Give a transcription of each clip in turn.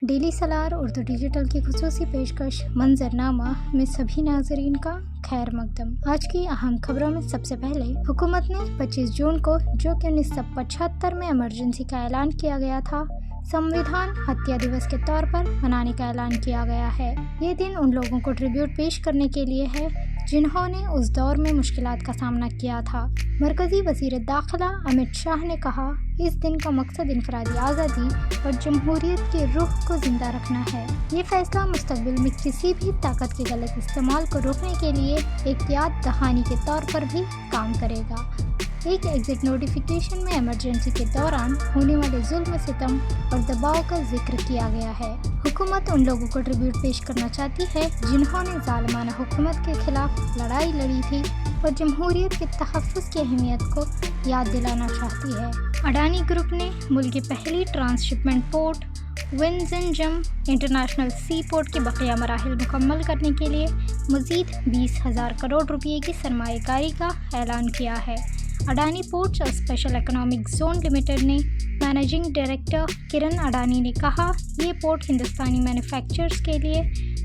Daily سالار Urdu digital کی خصوصی پیشکش منظرنامہ میں سبھی ناظرین کا خیر مقدم۔ آج کی اہم خبروں میں سب سے پہلے حکومت نے 25 جون کو جو کہ 1975 میں ایمرجنسی کا اعلان کیا گیا تھا، سمویدھان ہتیا دیوس کے طور پر منانے کا اعلان کیا گیا ہے۔ یہ دن ان لوگوں کو ٹریبیوٹ پیش کرنے کے لیے ہے جنہوں نے اس دور میں مشکلات کا سامنا کیا تھا۔ مرکزی وزیر داخلہ امت شاہ نے کہا، اس دن کا مقصد انفرادی آزادی اور جمہوریت کی روح کو زندہ رکھنا ہے۔ یہ فیصلہ مستقبل میں کسی بھی طاقت کے غلط استعمال کو روکنے کے لیے ایک یاد دہانی کے طور پر بھی کام کرے گا۔ ایک ایگزٹ نوٹیفیکیشن میں ایمرجنسی کے دوران ہونے والے ظلم ستم اور دباؤ کا ذکر کیا گیا ہے۔ حکومت ان لوگوں کو ٹریبیوٹ پیش کرنا چاہتی ہے جنہوں نے ظالمانہ حکومت کے خلاف لڑائی لڑی تھی اور جمہوریت کے تحفظ کی اہمیت کو یاد دلانا چاہتی ہے۔ اڈانی گروپ نے ملک کی پہلی transshipment port Vizhinjam International Seaport کے بقیہ مراحل مکمل کرنے کے لیے مزید 20,000 کروڑ روپے کی سرمایہ کاری کا اعلان کیا ہے۔ اڈانی پورٹس اور اسپیشل اکنامک زون لمیٹڈ نے مینیجنگ ڈائریکٹر کرن اڈانی نے کہا، یہ پورٹ ہندوستانی مینوفیکچررز کے لیے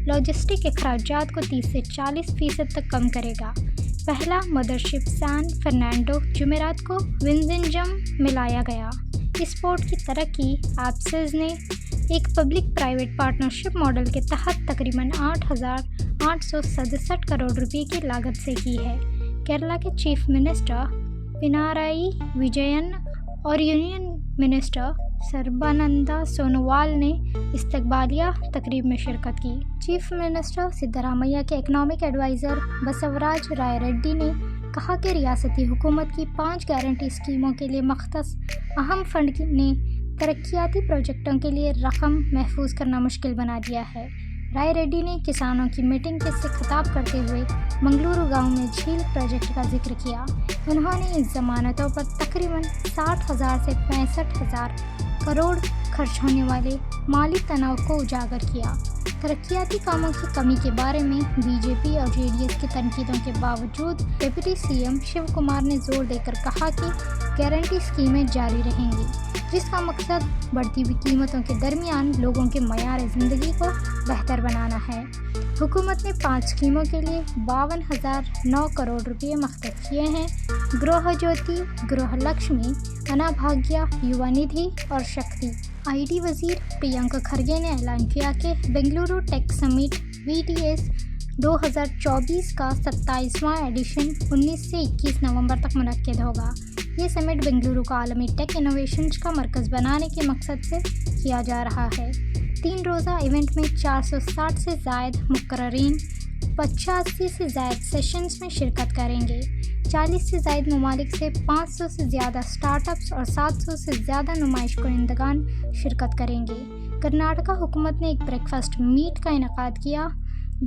لاجسٹک اخراجات کو 30 سے 40% تک کم کرے گا۔ پہلا مدرشپ سان فرنانڈو جمعرات کو ونزنجم میں لایا گیا۔ اس پورٹ کی ترقی ایپسز نے ایک پبلک پرائیویٹ پارٹنرشپ ماڈل کے تحت تقریباً 8,867 کروڑ روپے کی لاگت سے کی ہے۔ کیرلا کے چیف منسٹر پنارائی وجین اور یونین منسٹر سربانندا سونووال نے استقبالیہ تقریب میں شرکت کی۔ چیف منسٹر سدھرامیا کے اکنامک ایڈوائزر بسوراج رائے ریڈی نے کہا کہ ریاستی حکومت کی 5 گارنٹی اسکیموں کے لیے مختص اہم فنڈ نے ترقیاتی پروجیکٹوں کے لیے رقم محفوظ کرنا مشکل بنا دیا ہے۔ رائے ریڈی نے کسانوں کی میٹنگ سے خطاب کرتے ہوئے منگلورو گاؤں میں جھیل پروجیکٹ کا ذکر کیا۔ انہوں نے اس ضمانتوں پر تقریباً 60,000 سے 65,000 کروڑ خرچ ہونے والے مالی تناؤ کو اجاگر کیا۔ ترقیاتی کاموں کی کمی کے بارے میں بی جے پی اور جے ڈی ایس کی تنقیدوں کے باوجود ڈپٹی سی ایم شیو کمار نے زور دے کر کہا کہ گارنٹی اسکیمیں جاری رہیں گی، جس کا مقصد بڑھتی ہوئی قیمتوں کے درمیان لوگوں کے معیار زندگی کو بہتر بنانا ہے۔ حکومت نے 5 اسکیموں کے لیے 52,009 کروڑ روپے مختص کیے ہیں۔ گروہ جیوتی، گروہ لکشمی، انا بھاگیہ، یووا ندھی اور شکتی۔ آئی ٹی وزیر پرینکا کھرگے نے اعلان کیا کہ بنگلورو ٹیک سمٹ VTS 2024 کا 27واں ایڈیشن 19 سے 21 نومبر تک منعقد ہوگا۔ یہ سمٹ بنگلورو کو عالمی ٹیک انوویشنز کا مرکز بنانے کے مقصد سے کیا جا رہا ہے۔ 3 روزہ ایونٹ میں 460 سے زائد مقررین 85 سے زائد سیشنز میں شرکت کریں گے۔ 40 سے زائد ممالک سے 500 سے زیادہ اسٹارٹ اپس اور 700 سے زیادہ نمائش کنندگان شرکت کریں گے۔ کرناٹک حکومت نے ایک بریک فاسٹ میٹ کا انعقاد کیا،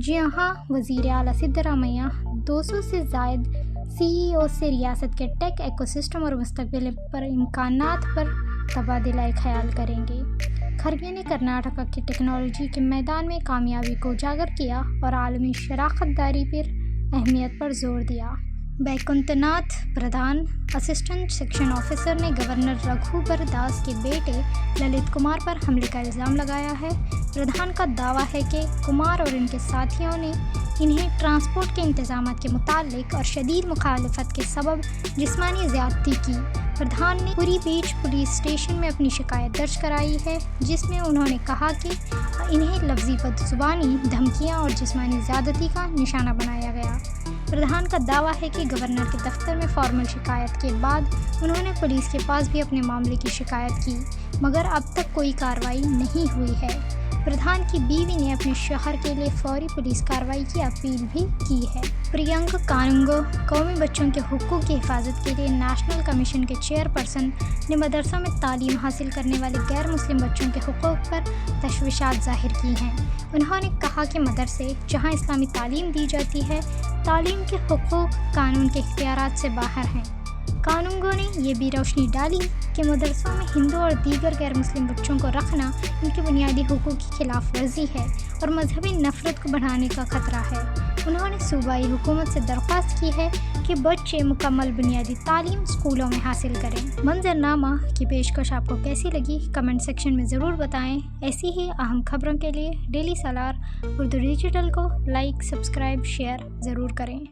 جہاں وزیر اعلیٰ سدھرامیا 200 سے زائد CEO سے ریاست کے ٹیک ایکو سسٹم اور مستقبل پر امکانات پر تبادلہ خیال کریں گے۔ کھرگے نے کرناٹک کی ٹیکنالوجی کے میدان میں کامیابی کو اجاگر کیا اور عالمی شراکت داری پر اہمیت پر زور دیا۔ Baikunth Nath Pradhan, assistant section officer نے گورنر رگھوبر داس کے بیٹے للت کمار پر حملے کا الزام لگایا ہے۔ پردھان کا دعویٰ ہے کہ کمار اور ان کے ساتھیوں نے انہیں ٹرانسپورٹ کے انتظامات کے متعلق اور شدید مخالفت کے سبب جسمانی زیادتی کی۔ پردھان نے پوری بیچ پولیس اسٹیشن میں اپنی شکایت درج کرائی ہے، جس میں انہوں نے کہا کہ انہیں لفظی بدزبانی، دھمکیاں اور جسمانی زیادتی کا نشانہ بنایا گیا۔ پردھان کا دعویٰ ہے کہ گورنر کے دفتر میں فارمل شکایت کے بعد انہوں نے پولیس کے پاس بھی اپنے معاملے کی شکایت کی، مگر اب تک کوئی کارروائی نہیں ہوئی ہے۔ پردھان کی بیوی نے اپنے شوہر کے لیے فوری پولیس کارروائی کی اپیل بھی کی ہے۔ پرینکا کانونگو قومی بچوں کے حقوق کی حفاظت کے لیے نیشنل کمیشن کے چیئرپرسن نے مدرسوں میں تعلیم حاصل کرنے والے غیر مسلم بچوں کے حقوق پر تشویشات ظاہر کی ہیں۔ انہوں نے کہا کہ مدرسے جہاں اسلامی تعلیم دی جاتی ہے، تعلیم کے حقوق قانون کے اختیارات سے باہر ہیں۔ کانونگو نے یہ بھی روشنی ڈالی کہ مدرسوں میں ہندو اور دیگر غیر مسلم بچوں کو رکھنا ان کے بنیادی حقوق کی خلاف ورزی ہے اور مذہبی نفرت کو بڑھانے کا خطرہ ہے۔ انہوں نے صوبائی حکومت سے درخواست کی ہے کہ بچے مکمل بنیادی تعلیم اسکولوں میں حاصل کریں۔ منظرنامہ کی پیشکش آپ کو کیسی لگی کمنٹ سیکشن میں ضرور بتائیں۔ ایسی ہی اہم خبروں کے لیے ڈیلی سالار اردو ڈیجیٹل کو لائک، سبسکرائب، شیئر ضرور کریں۔